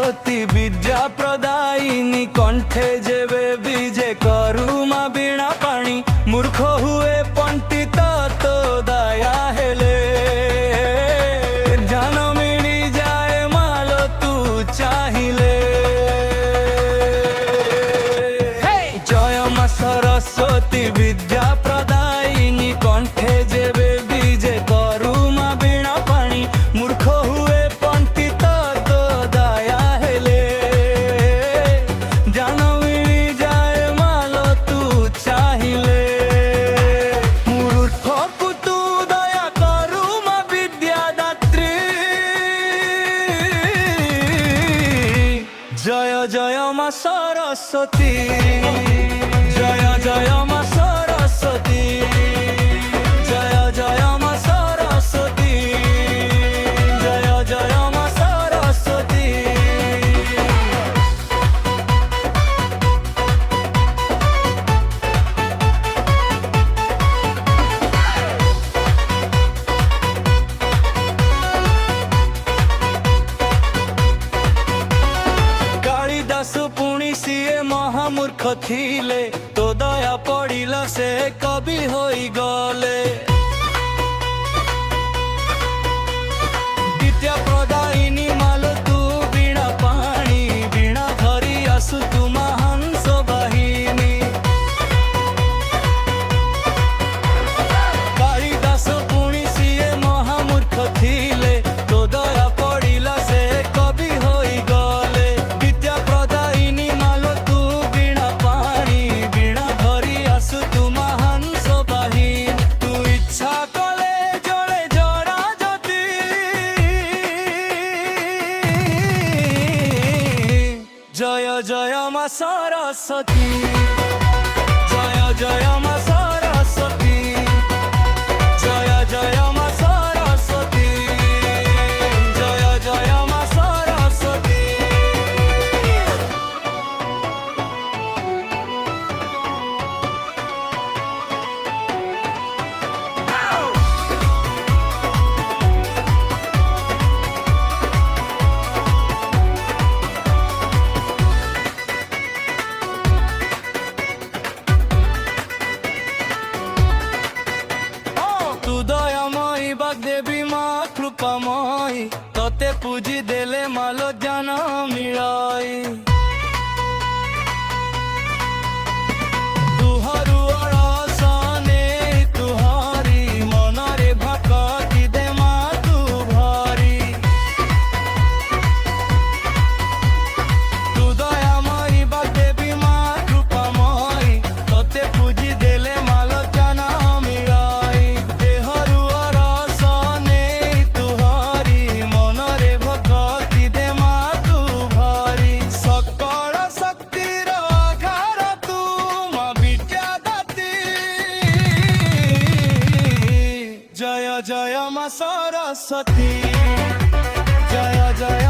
सरस्वती विद्या प्रदायिनी कंठे जेबे बीजे करू मा बीणा पाणी मूर्ख हुए पंडित तो दया हेले जान मिली जाए माल तू चाहिले जय मा सरस्वती विद्या प्रदायिनी कंठे जेबे बीजे करू मा बीणा पाणी मूर्ख हुए पंडित तो दया हेले जान मिली जाए माल तू चाहिले मूर्ख को तू दया करू मा विद्यादात्री जय जय मा सरस्वती जय जय मा सरस्वती जय जय मा सरस्वती जय जय मा सरस्वती कालिदास पुणी सीए महामूर्ख थिले तो दया पड़िला से कवि होई गले विद्या प्रदायिनी माल तू बीणा पाणी बीणा धरी आसु तू हंस बाहिनी कालिदास पुणी सीए महामूर्ख थिले तो दया पड़िला से कवि होई गले विद्या प्रदायिनी माल तू बीणा पाणी बीणा धरी आसु तू हंस बाहिनी तू इच्छा कले जड़े जड़ा जति जय जय मा सरस्वती जय जय मा सरस्वती जय जय मा सरस्वती जय जय मा सरस्वती तू दयामयी बाग्देवी माँ कृपामयी तोते पूजी देले मालो जान मिलाई तुहारु अड़सने तुहारी मनरे भक्ति दे माँ तू भारी तू दयामयी बाग्देवी माँ कृपामयी तोते पूजी देले मालो जान मिलाई देहरु अरसने तुहारी मनरे भक्ति दे माँ तू भारी सकल शक्तिर आधार तू माँ विद्यादात्री जय जय मा सरस्वती जय जय